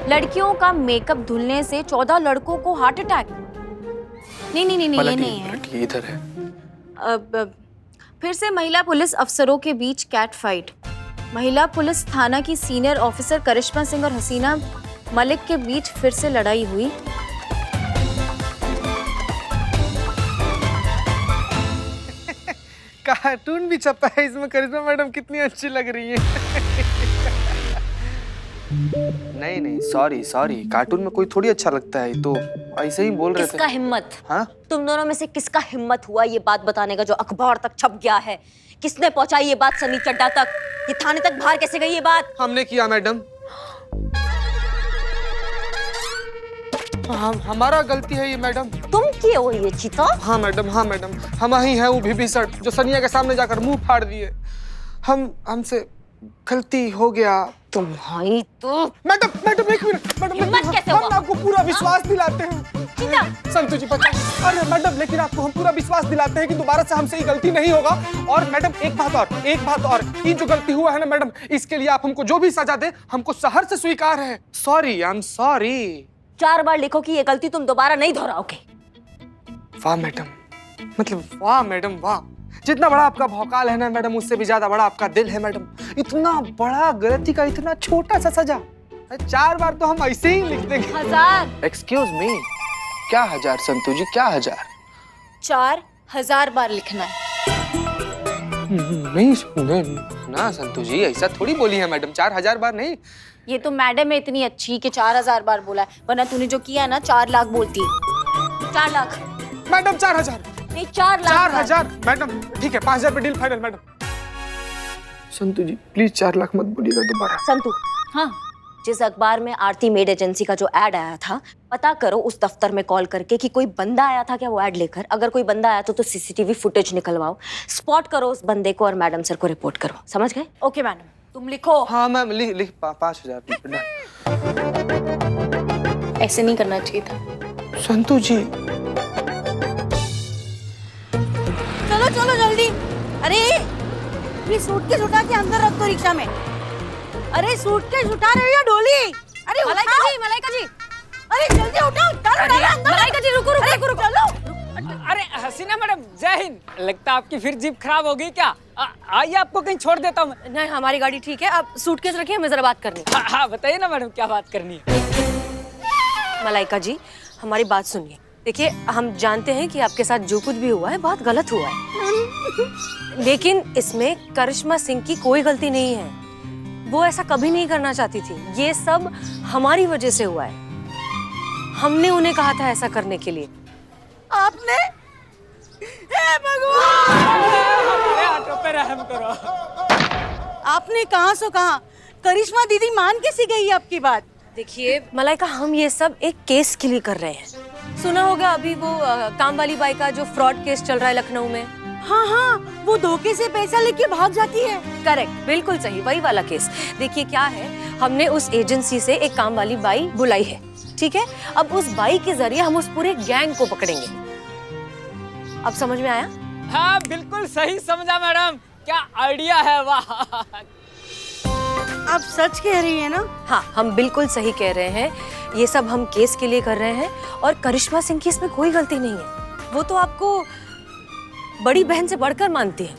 लड़कियों का मेकअप धुलने से 14 लड़कों को हार्ट अटैक। नहीं नहीं नहीं नहीं, ये नहीं है। इधर है। अब फिर से महिला पुलिस अफसरों के बीच कैट फाइट। महिला पुलिस थाना की सीनियर ऑफिसर करिश्मा सिंह और हसीना मलिक के बीच फिर से लड़ाई हुई। कार्टून भी छपा है इसमें, करिश्मा मैडम कितनी अच्छी लग रही है। नहीं नहीं, सॉरी सॉरी, कार्टून में कोई थोड़ी अच्छा लगता है, तो ऐसे ही बोल रहे थे। किसका हिम्मत? हाँ? तुम दोनों में से किसका हिम्मत हुआ ये बात बताने का जो अखबार तक छप गया है? किसने पहुंचाई ये बात सनी चड्डा तक? ये थाने तक बाहर कैसे गई ये बात? हमने किया मैडम। हमारा गलती है ये मैडम। तुम किए हो ये चीता? हाँ मैडम, हाँ मैडम, हम ही हैं वो विभीषण जो सनिया के सामने जाकर मुंह फाड़ दिए। हमसे गलती हो गया। तुम्हारी तो मैडम मैडम एक मिनट मैडम, हिम्मत कैसे हुआ? हम आपको पूरा विश्वास दिलाते हैं। संतु जी बचा। अरे मैडम, लेकिन आपको हम पूरा विश्वास दिलाते हैं कि दोबारा से हमसे ये गलती नहीं होगा। और मैडम एक बात और, ये जो गलती हुआ है ना मैडम, इसके लिए आप हमको जो भी सजा दे हमको सहर से स्वीकार है। Sorry, I am sorry. 4 बार लिखो कि ये गलती तुम दोबारा नहीं दोहराओगे। वाह मैडम, मतलब वाह मैडम वाह। जितना बड़ा आपका भौकाल है ना मैडम, उससे भी ज्यादा बड़ा आपका दिल है मैडम। इतना बड़ा गलती का इतना छोटा सा सजा। 4 बार तो हम ऐसे ही लिख देंगे। 1000। एक्सक्यूज मी, क्या 1000 संतु जी, क्या 1000? 4000 बार लिखना है। नहीं ना संतु जी, ऐसा थोड़ी बोली है मैडम। 4000 बार नहीं, ये तो मैडम है इतनी अच्छी कि 4000 बार बोला है, वरना तूने जो किया ना 4 लाख बोलती। 4 लाख मैडम 4000। नहीं 4 लाख 4000 मैडम, ठीक है 5000 पे deal final madam. Santu ji please 4 lakh मत बोलिएगा दोबारा। संतू, हाँ जिस अखबार में आरती मेड एजेंसी का जो एड आया था, पता करो उस दफ्तर में कॉल करके कि कोई बंदा आया था क्या वो एड लेकर। अगर कोई बंदा आया तो सीसीटीवी फुटेज निकलवाओ, स्पॉट करो उस बंदे को और मैडम सर को रिपोर्ट करो। समझ गए? ओके मैडम, तुम लिखो। हाँ मैम लिख 5000। ऐसे नहीं करना चाहिए था। संतू जी चलो चलो जल्दी। अरे ये सूटकेस उठा के अंदर रख दो रिक्शा में। अरे सूटकेस उठा रहे हो या डोली? अरे मलाइका जी, अरे जल्दी उठाओ, डालो अंदर। मलाइका जी रुको रुको रुको, चलो। अरे हसीना मैडम जय हिंद। लगता है आपकी फिर जीप खराब हो गई क्या? आइए आपको कहीं छोड़ देता हूँ। नहीं हमारी गाड़ी ठीक है, आप सूटकेस रखिए, हमें जरा बात करनी है। हाँ बताइए ना मैडम क्या बात करनी है। मलाइका जी हमारी बात सुनिए। देखिए हम जानते हैं कि आपके साथ जो कुछ भी हुआ है बहुत गलत हुआ है, लेकिन इसमें करिश्मा सिंह की कोई गलती नहीं है। वो ऐसा कभी नहीं करना चाहती थी, ये सब हमारी वजह से हुआ है। हमने उन्हें कहा था ऐसा करने के लिए। आपने? हे भगवान! हमारे ऑटो पे रहम करो। आपने कहाँ सो कहा? करिश्मा दीदी मान कैसी गई आपकी बात? देखिए मलाइका, हम ये सब एक केस के लिए कर रहे हैं। सुना होगा अभी वो काम वाली बाई का जो फ्रॉड केस चल रहा है लखनऊ में। हाँ हाँ, वो धोखे से पैसा लेके भाग जाती है। करेक्ट, बिल्कुल सही, वही वाला केस। देखिए क्या है, हमने उस एजेंसी से एक काम वाली बाई बुलाई है, ठीक है? अब उस बाई के जरिए हम उस पूरे गैंग को पकड़ेंगे। अब समझ में आया? हाँ बिल्कुल सही समझा मैडम, क्या आइडिया है, वाह। आप सच कह रही है ना? हाँ हम बिल्कुल सही कह रहे हैं, ये सब हम केस के लिए कर रहे हैं और करिश्मा सिंह की इसमें कोई गलती नहीं है। वो तो आपको बड़ी बहन से बढ़कर मानती है।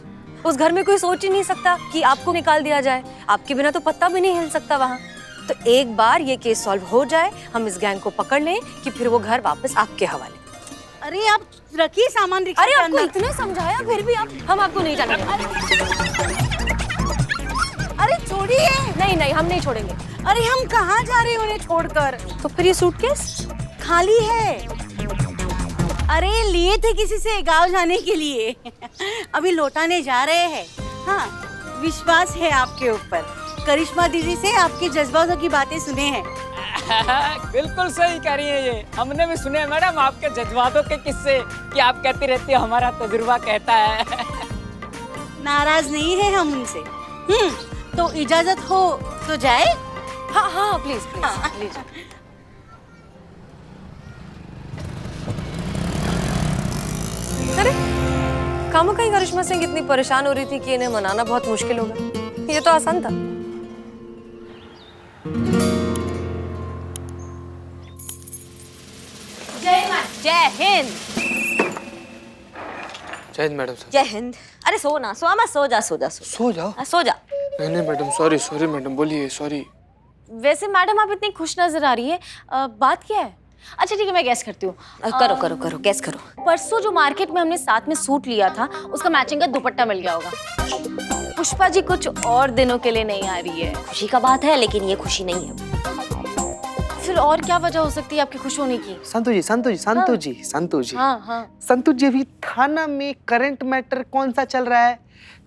उस घर में कोई सोच ही नहीं सकता कि आपको निकाल दिया जाए, आपके बिना तो पत्ता भी नहीं हिल सकता वहाँ। तो एक बार ये केस सॉल्व हो जाए, हम इस गैंग को पकड़ लें कि फिर वो घर वापस आपके हवाले। अरे आप रखिए सामान रिक्शा अरे के आपको अंदर। इतने समझाया फिर भी हम आपको नहीं जाने देंगे। अरे छोड़िए। नहीं नहीं हम नहीं छोड़ेंगे। अरे हम कहाँ जा रहे हैं उन्हें छोड़कर? तो फिर ये सूटकेस खाली है। अरे लिए थे किसी से गांव जाने के लिए, अभी लौटाने जा रहे हैं। हाँ विश्वास है आपके ऊपर। करिश्मा दीदी से आपके जज्बातों की बातें सुने हैं। बिल्कुल सही कह रही है ये, हमने भी सुने मैडम आपके जज्बातों के किस्से कि आप कहती रहती है हमारा तजुर्बा कहता है। नाराज नहीं है हम उनसे। तो इजाजत हो तो जाए? हाँ हाँ प्लीज प्लीज प्लीज। अरे कामों का ही करिश्मा सिंह इतनी परेशान हो रही थी कि इन्हें मनाना बहुत मुश्किल होगा। ये तो आसान था। जय हिंद। जय हिंद मैडम। जय हिंद। अरे सो ना, सो मत, सो जा सो जा सो जाओ। सो जा। नहीं मैडम, सॉरी मैडम, बोलिए सॉरी। वैसे मैडम आप इतनी खुश नजर आ रही है, बात क्या है? अच्छा ठीक है मैं गैस करती हूँ। करो करो करो, गैस करो। परसों जो मार्केट में हमने साथ में सूट लिया था, उसका मैचिंग का दुपट्टा मिल गया होगा। पुष्पा जी कुछ और दिनों के लिए नहीं आ रही है। खुशी का बात है लेकिन ये खुशी नहीं है। फिर और क्या वजह हो सकती है आपकी खुश होने की? संतू जी हाँ हाँ। संतू जी, अभी थाना में करंट मैटर कौन सा चल रहा है?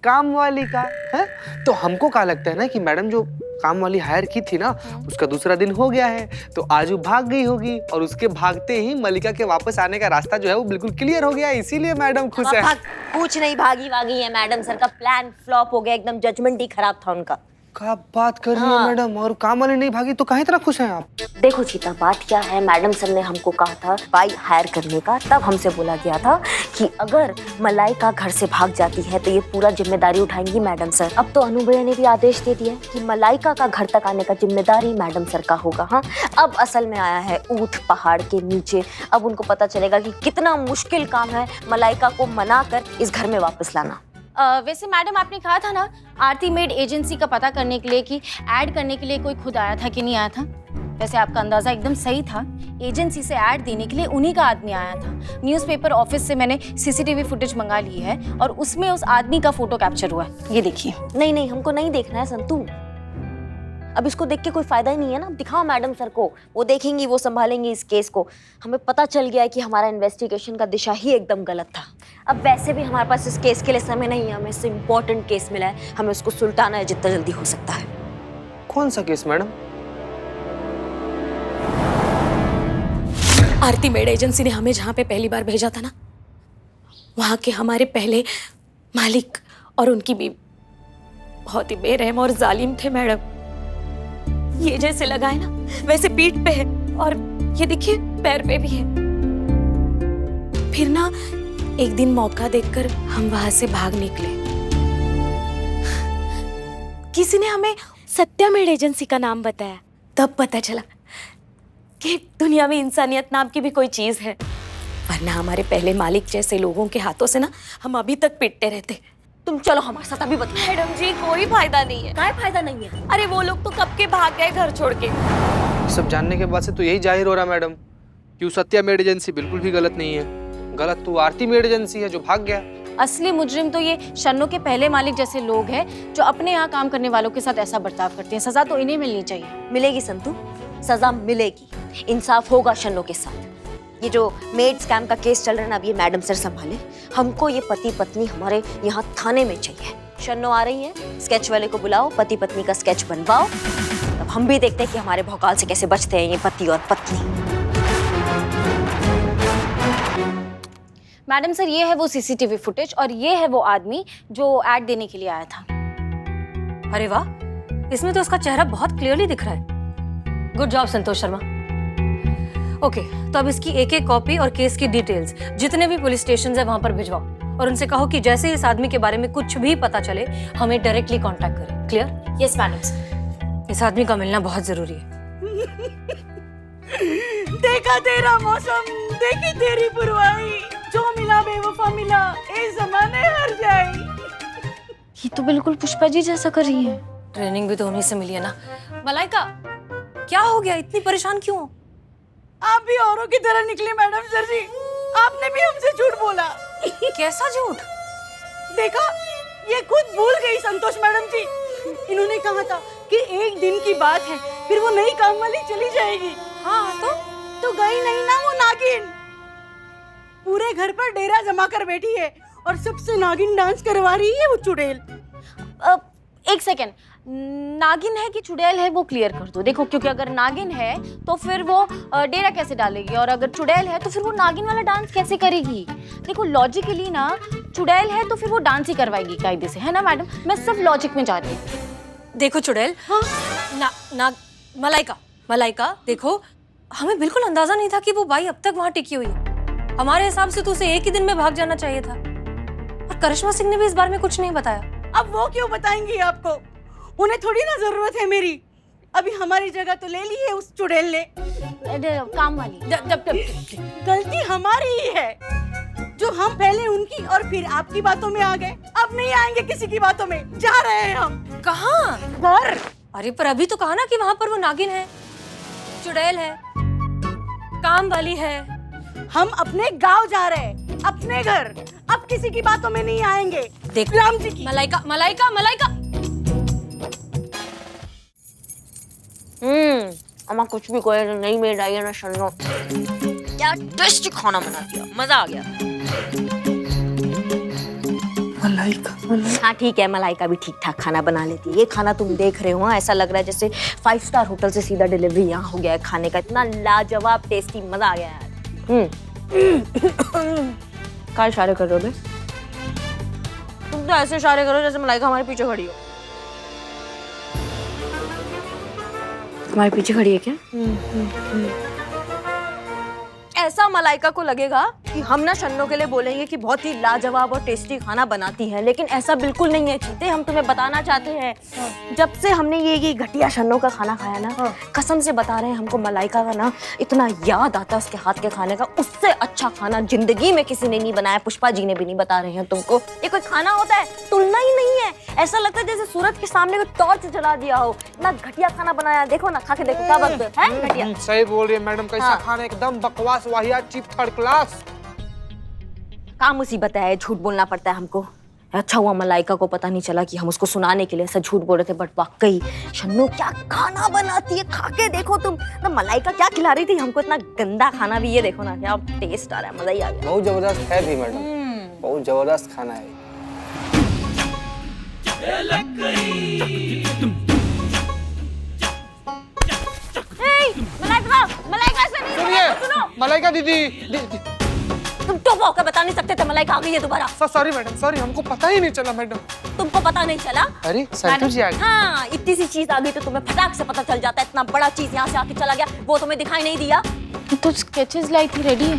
काम वाली का है। तो हमको क्या लगता है ना कि मैडम जो काम वाली हायर की थी ना, उसका दूसरा दिन हो गया है, तो आज वो भाग गई होगी और उसके भागते ही मलिका के वापस आने का रास्ता जो है वो बिल्कुल क्लियर हो गया, इसीलिए मैडम खुश है। कुछ नहीं भागी वागी है मैडम सर का प्लान फ्लॉप हो गया, एकदम जजमेंट ही खराब था उनका। क्या बात कर रही है मैडम? और काम वाली नहीं भागी तो काहे इतना खुश हैं आप? देखो सीता, बात क्या है, मैडम सर ने हमको कहा था बाई हायर करने का, तब हमसे बोला गया था कि अगर मलाइका घर से भाग जाती है तो ये पूरा जिम्मेदारी उठाएंगी मैडम सर। अब तो अनु भैया ने भी आदेश दे दिया कि मलाइका का घर तक आने का जिम्मेदारी मैडम सर का होगा। हाँ, अब असल में आया है ऊंट पहाड़ के नीचे। अब उनको पता चलेगा कि कितना मुश्किल काम है मलाइका को मना कर इस घर में वापस लाना। वैसे मैडम आपने कहा था ना आरती मेड एजेंसी का पता करने के लिए कि ऐड करने के लिए कोई खुद आया था कि नहीं आया था? वैसे आपका अंदाजा एकदम सही था। एजेंसी से ऐड देने के लिए उन्हीं का आदमी आया था। न्यूज़पेपर ऑफिस से मैंने सीसीटीवी फुटेज मंगा ली है और उसमें उस आदमी का फोटो कैप्चर हुआ है। ये देखिए। नहीं नहीं, हमको नहीं देखना है संतू। अब इसको देख के कोई फायदा ही नहीं है ना। दिखाओ मैडम सर को, वो देखेंगी, वो संभालेंगी इस केस को। हमें पता चल गया है कि हमारा इन्वेस्टिगेशन का दिशा ही एकदम गलत था। अब वैसे भी हमारे पास इस केस के लिए समय नहीं है, हमें इससे इम्पोर्टेंट केस मिला है, हमें उसको सुलटाना है जितना जल्दी हो सकता है। कौन सा केस मैडम? आरती मेड एजेंसी ने हमें जहाँ पे पहली बार भेजा था ना, वहाँ के हमारे पहले मालिक और उनकी बीवी बहुत ही बेरहम और जालिम थे मैडम। ये जैसे लगा है ना वैसे पीठ पे है और ये देखिए पैर पे भी है। फिर ना एक दिन मौका देखकर हम वहां से भाग निकले। किसी ने हमें सत्या मेड एजेंसी का नाम बताया, तब पता चला कि दुनिया में इंसानियत नाम की भी कोई चीज है, वरना हमारे पहले मालिक जैसे लोगों के हाथों से ना हम अभी तक पिटते रहते। तुम चलो हमारे साथ अभी बताओ। मैडम जी कोई फायदा नहीं है। क्या फायदा नहीं है? अरे वो लोग तो कब के भाग गए घर छोड़ के। सब जानने के बाद से तो यही जाहिर हो रहा मैडम कि वो सत्या मेड एजेंसी बिल्कुल भी गलत नहीं है। गलत तो आरती मेड एजेंसी है जो भाग गया। असली मुजरिम तो ये शन्नो के पहले मालिक जैसे लोग हैं जो अपने यहाँ काम करने वालों के साथ ऐसा बर्ताव करते हैं। सजा तो इन्हें मिलनी चाहिए। मिलेगी संतू, सजा मिलेगी, इंसाफ होगा शन्नो के साथ। ये जो मेड स्कैम का केस चल रहा है ना, अब ये मैडम सर संभाले। हमको ये पति पत्नी हमारे यहाँ थाने में चाहिए। शन्नो आ रही है, स्केच वाले को बुलाओ, पति पत्नी का स्केच बनवाओ, तब हम भी देखते हैं कि हमारे भौकाल से कैसे बचते हैं ये पति और पत्नी। मैडम सर, ये है वो सीसीटीवी फुटेज और ये है वो आदमी जो ऐड देने के लिए आया था। अरे वाह, इसमें तो उसका चेहरा बहुत क्लियरली दिख रहा है। Good job Santosh Sharma. Okay, तो अब इसकी एक एक कॉपी और केस की डिटेल्स जितने भी पुलिस स्टेशन है वहां पर भिजवाओ और उनसे कहो कि जैसे इस आदमी के बारे में कुछ भी पता चले हमें डायरेक्टली कांटेक्ट करें। क्लियर? Yes madam sir. इस आदमी का मिलना बहुत जरूरी है। देखा तेरा मौसम, देखी तेरी पुरवाई, जो मिला बेवफा मिला, ए ज़माने हर जाए। ये तो बिल्कुल पुष्पा जी जैसा कर रही है। ट्रेनिंग भी तो उन्हीं से मिली है ना। मलाइका, क्या हो गया? इतनी परेशान क्यों हो? आप भी औरों की तरह निकली मैडम सर जी। आपने भी हमसे झूठ बोला। कैसा झूठ? देखा, ये खुद भूल गई संतोष मैडम जी। इन्होंने कहा था कि एक दिन की बात है, फिर वो नई काम वाली चली जाएगी। हाँ तो गई नहीं ना वो नागिन। पूरे घर पर डेरा जमा कर बैठी है और सबसे नागिन डांस करवा रही है वो चुड़ैल। एक सेकेंड, नागिन है कि चुड़ैल है वो क्लियर कर दो। देखो, क्योंकि अगर नागिन है तो फिर वो डेरा कैसे डालेगी और अगर चुड़ैल है तो फिर वो नागिन वाला डांस कैसे करेगी? देखो लॉजिकली ना, चुड़ैल है तो फिर वो डांस ही करवाएगी कायदे से, है ना मैडम? मैं सिर्फ लॉजिक में जा रही हूँ। देखो चुड़ैल, हाँ मलाइका देखो, हमें बिल्कुल अंदाजा नहीं था कि वो बाई अब तक वहां टिकी हुई है। हमारे हिसाब से तो उसे एक ही दिन में भाग जाना चाहिए था। और करिश्मा सिंह ने भी इस बारे में कुछ नहीं बताया। अब वो क्यों बताएंगी आपको? उन्हें थोड़ी ना जरूरत है मेरी। अभी हमारी जगह तो ले ली है उस चुड़ैल ने। काम वाली गलती हमारी ही है जो हम पहले उनकी और फिर आपकी बातों में आ गए। अब नहीं आएंगे किसी की बातों में। जा रहे हैं हम। कहाँ? घर। अरे पर अभी तो कहा ना कि वहां पर वो नागिन है, चुड़ैल है, काम वाली है। हम अपने गांव जा रहे हैं, अपने घर। अब किसी की बातों में नहीं आएंगे। देख राम जी की। मलाइका अम्मा कुछ भी कोई नहीं मेड आई है ना शन्नो, क्या टेस्टी खाना बना दिया, मजा आ गया। मलाइका हाँ ठीक है, मलाइका भी ठीक ठाक खाना बना लेती है। ये खाना तुम देख रहे हो, ऐसा लग रहा है जैसे 5 स्टार होटल से सीधा डिलीवरी यहाँ हो गया है खाने का। इतना लाजवाब टेस्टी, मजा आ गया यार। क्या इशारे कर रहे हो बे? तुम तो ऐसे इशारे करो जैसे मलाइका हमारे पीछे खड़ी हो। हमारे पीछे खड़ी है क्या? ऐसा मलाइका को लगेगा कि हम ना शन्नो के लिए बोलेंगे कि बहुत ही लाजवाब और टेस्टी खाना बनाती है, लेकिन ऐसा बिल्कुल नहीं है चीते। हम तुम्हें बताना चाहते हैं, जब से हमने ये घटिया शन्नो का खाना खाया ना, कसम से बता रहे हैं, हमको मलाइका का ना इतना याद आता है उसके हाथ के खाने का। उससे अच्छा खाना जिंदगी में किसी ने नहीं बनाया, पुष्पा जी ने भी नहीं बता रहे हैं तुमको। ये कोई खाना होता है? तुलना ही नहीं है। ऐसा लगता है जैसे सूरज के सामने कोई टॉर्च जला दिया हो। इतना घटिया खाना बनाया, देखो ना, खा के देखो क्या बात है। घटिया। सही बोल रही है मैडम, कैसा हाँ। खाना, एकदम बकवास, वाहियात, चीप, थर्ड क्लास। क्या मुसीबत है, झूठ बोलना पड़ता है हमको। अच्छा हुआ मलाइका को पता नहीं चला कि हम उसको सुनाने के लिए ऐसा झूठ बोल रहे थे। बट वाकई शन्नू क्या खाना बनाती है, खा के देखो तुम ना। मलाइका क्या खिला रही थी हमको, इतना गंदा खाना भी। ये देखो ना क्या टेस्ट आ रहा है, मजा ही आ गया। बहुत जबरदस्त है थी मैडम, बहुत जबरदस्त खाना है। मलाइका से नहीं, सुनो मलाइका दीदी तुम टोप होकर बता नहीं सकते थे मलाइका आ गई है दोबारा। सॉरी मैडम, सॉरी, हमको पता ही नहीं चला मैडम। तुमको पता नहीं चला? अरे संतोष जी आ गए। हाँ, इतनी सी चीज आ गई तो तुम्हें फटाक से पता चल जाता है। इतना बड़ा चीज यहाँ से आके चला गया, वो तुम्हें दिखाई नहीं दिया? तो स्केचेस लाई थी, रेडी है।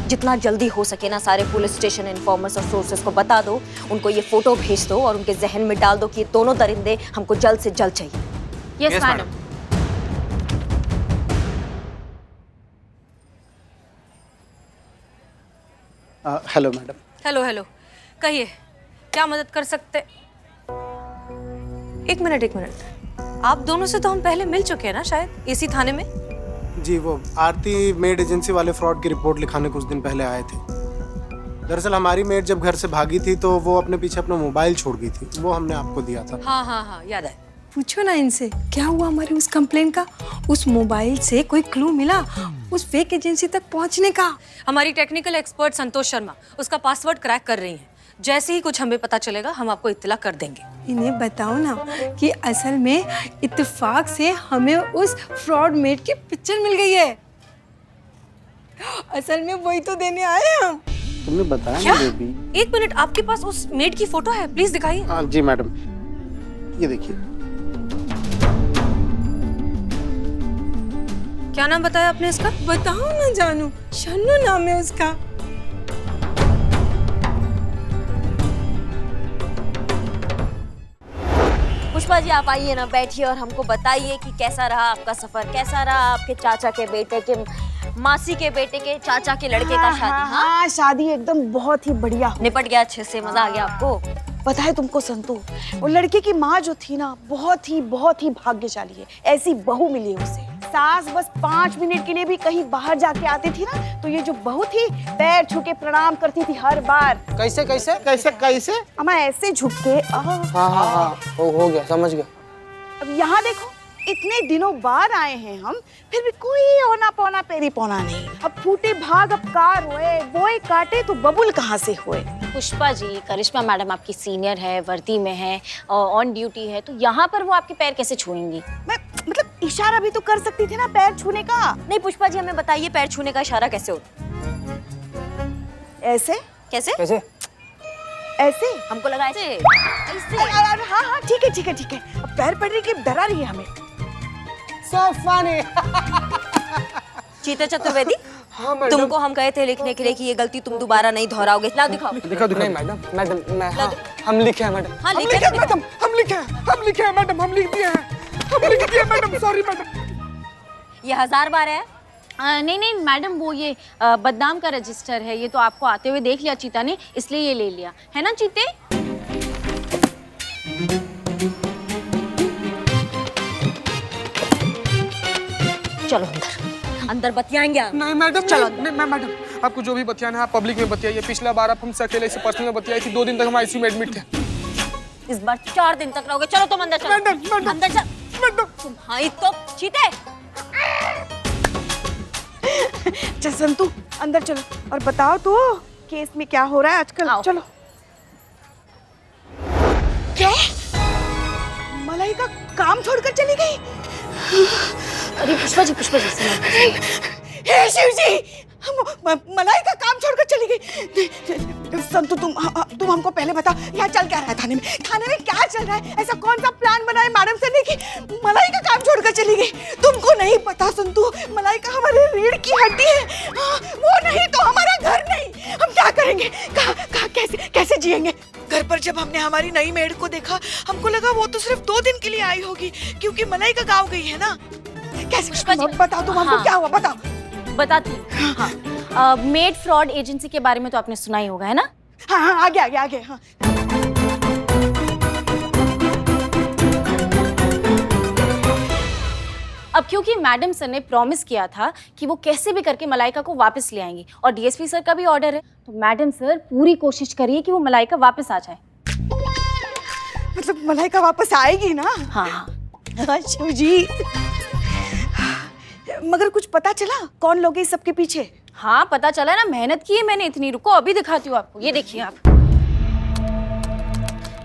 जितना जल्दी हो सके ना सारे पुलिस स्टेशन इन्फॉर्मर्स और सोर्सेस को बता दो, उनको ये फोटो भेज दो और उनके जहन में डाल दो कि ये दोनों दरिंदे हमको जल्द से जल्द चाहिए। Yes madam. Hello madam. Hello hello, कहिए क्या मदद कर सकते? एक मिनट, आप दोनों से तो हम पहले मिल चुके हैं ना शायद, इसी थाने में। जी, वो आरती मेड एजेंसी वाले फ्रॉड की रिपोर्ट लिखाने कुछ दिन पहले आए थे। दरअसल हमारी मेड जब घर से भागी थी तो वो अपने पीछे अपना मोबाइल छोड़ गई थी, वो हमने आपको दिया था। हाँ, याद है। पूछो ना इनसे क्या हुआ हमारी उस कंप्लेन का। उस मोबाइल से कोई क्लू मिला उस फेक एजेंसी तक पहुंचने का? हमारी टेक्निकल एक्सपर्ट संतोष शर्मा उसका पासवर्ड क्रैक कर रही हैं। जैसे ही कुछ हमें पता चलेगा हम आपको इत्तला कर देंगे। इन्हें बताओ ना कि असल में इत्तेफाक से हमें उस फ्रॉड मेड की पिक्चर मिल गई है। असल में वही तो देने आए हम। तुमने बताया क्या? ना बेबी। एक मिनट, आपके पास उस मेड की फोटो है? प्लीज दिखाइए। हाँ जी मैडम, ये देखिए। क्या नाम बताया आपने इसका? बताओ ना जानू, शन्नू नाम है उसका। पुष्पा जी आप आइए ना, बैठिए और हमको बताइए कि कैसा रहा आपका सफर, कैसा रहा आपके चाचा के बेटे के, मासी के बेटे के चाचा के लड़के का शादी? हाँ, शादी एकदम बहुत ही बढ़िया निपट गया अच्छे से, मजा आ गया आपको? पता है तुमको संतू, वो लड़के की माँ जो थी ना बहुत ही भाग्यशाली है। ऐसी बहू मिली है उसे। सास बस 5 मिनट के लिए भी कहीं बाहर जाके आती थी ना तो ये जो बहू थी पैर छू के प्रणाम करती थी हर बार। कैसे कैसे कैसे कैसे? अम्मा ऐसे झुक के हाँ, हो गया, समझ गया। अब यहाँ देखो, इतने दिनों बाद आए हैं हम, फिर भी कोई औना पौना पेरी पौना नहीं। अब फूटे भाग अब कार हुए, बोए काटे तो बबुल कहाँ से हुए? पुष्पा जी, करिश्मा मैडम आपकी सीनियर है, वर्दी में है, ऑन ड्यूटी है, तो यहाँ पर वो आपके पैर कैसे छुएंगी? मैं मतलब इशारा भी तो कर सकती थी ना पैर छूने का। नहीं पुष्पा जी, हमें बताइए पैर छूने का इशारा कैसे होता? ऐसे? कैसे? कैसे? ऐसे? हमको लगा ऐसे। ऐसे? हाँ, ठीक है। अब पैर पड़ने की डरा रही है हमें। So funny। चीते चतुर्वेदी, हाँ मैडम। तुमको हम कहे थे लिखने के लिए कि ये गलती तुम दोबारा नहीं दोहराओगे। लाओ दिखाओ। दिखा नहीं मैडम, मैं हाँ, हम लिखे हैं मैडम। हाँ हम लिखे लिखे मैडम, हम लिखे हैं मैडम, हम लिख दिए हैं, हम लिख दिए मैडम, सॉरी मैडम। ये 1000 बार है। नहीं मैडम, वो ये बदनाम का रजिस्टर है। ये तो आपको आते हुए देख लिया चीता ने, इसलिए ये ले लिया है ना चीते? चलो अंदर बतियाएंगे। नहीं मैडम, चलो मैं मैडम, आपको जो भी बतियाना है आप पब्लिक में बतियाइए। पिछला बार आप हमसे अकेले से पर्सनल में बतियाई थी, 2 दिन तक हम आईसीयू में एडमिट थे। इस बार 4 दिन तक रहोगे। चलो तुम अंदर चलो। मैडम, अंदर चल। तुम्हारी तो चीते। चल संतू अंदर चलो और बताओ तो केस में क्या हो रहा है आजकल। चलो। क्या? मलाइका काम छोड़कर चली गई? अरे पुष्पा जी हे शिव जी, मलाइका काम छोड़कर चली गई। संतू तुम हमको पहले बता, यहाँ चल क्या रहा है थाने में? थाने में क्या चल रहा है? ऐसा कौन सा प्लान बना है मैडम सर ने कि मलाइका काम छोड़कर चली गई? तुमको नहीं पता संतू, मलाइका हमारे रीढ़ की हड्डी है। वो नहीं तो हमारा घर नहीं। हम क्या करेंगे? कहाँ कैसे जिएंगे? घर पर जब हमने हमारी नई मेड को देखा हमको लगा वो तो सिर्फ 2 दिन के लिए आई होगी क्योंकि मलाइका गाँव गई है ना। कैसे? बताओ तुम हमको क्या हुआ, बताओ। बताती हाँ। मेड फ्रॉड एजेंसी के बारे में तो आपने सुना ही होगा, है ना? हाँ, आगे हाँ। अब क्योंकि मैडम सर ने प्रॉमिस किया था कि वो कैसे भी करके मलाइका को वापस ले आएंगी और डीएसपी सर का भी ऑर्डर है, तो मैडम सर पूरी कोशिश करिए कि वो मलाइका वापस आ जाए। मतलब मलाइका वापस आएगी ना? हाँ शिव जी, मगर कुछ पता चला कौन लोग हैं इस सबके पीछे? हाँ पता चला ना, मेहनत की है मैंने इतनी। रुको अभी दिखाती हूँ आपको, ये देखिए आप।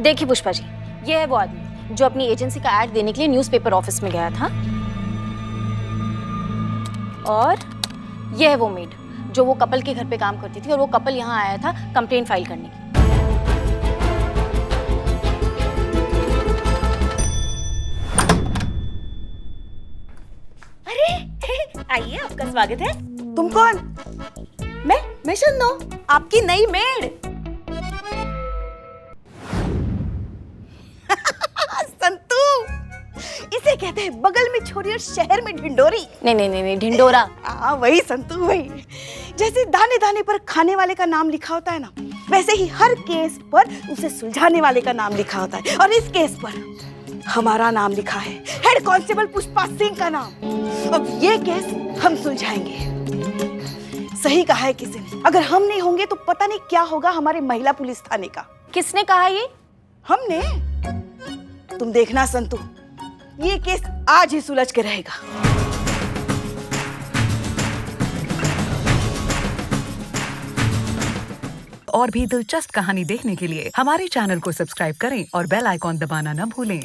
देखिए पुष्पा जी, ये है वो आदमी जो अपनी एजेंसी का ऐड देने के लिए न्यूज़पेपर ऑफिस में गया था, और ये है वो मेड जो वो कपल के घर पे काम करती थी, और वो कपल यहाँ आया था कंप्लेंट फाइल करने की। अरे आइए, आपका स्वागत है। तुम कौन? मैं शन्नो, आपकी नई मेड। संतू, इसे कहते हैं बगल में छोरी और शहर में ढिंडोरी। नहीं ढिंडोरा। हाँ वही संतू, वही। जैसे दाने दाने पर खाने वाले का नाम लिखा होता है ना, वैसे ही हर केस पर उसे सुलझाने वाले का नाम लिखा होता है, और इस केस पर हमारा नाम लिखा है, हेड कांस्टेबल पुष्पा सिंह का नाम। अब ये केस हम सुलझाएंगे। सही कहा है किसी ने, अगर हम नहीं होंगे तो पता नहीं क्या होगा हमारे महिला पुलिस थाने का। किसने कहा ये? हमने। तुम देखना संतू, ये केस आज ही सुलझ के रहेगा। और भी दिलचस्प कहानी देखने के लिए हमारे चैनल को सब्सक्राइब करें और बेल आइकॉन दबाना न भूलें।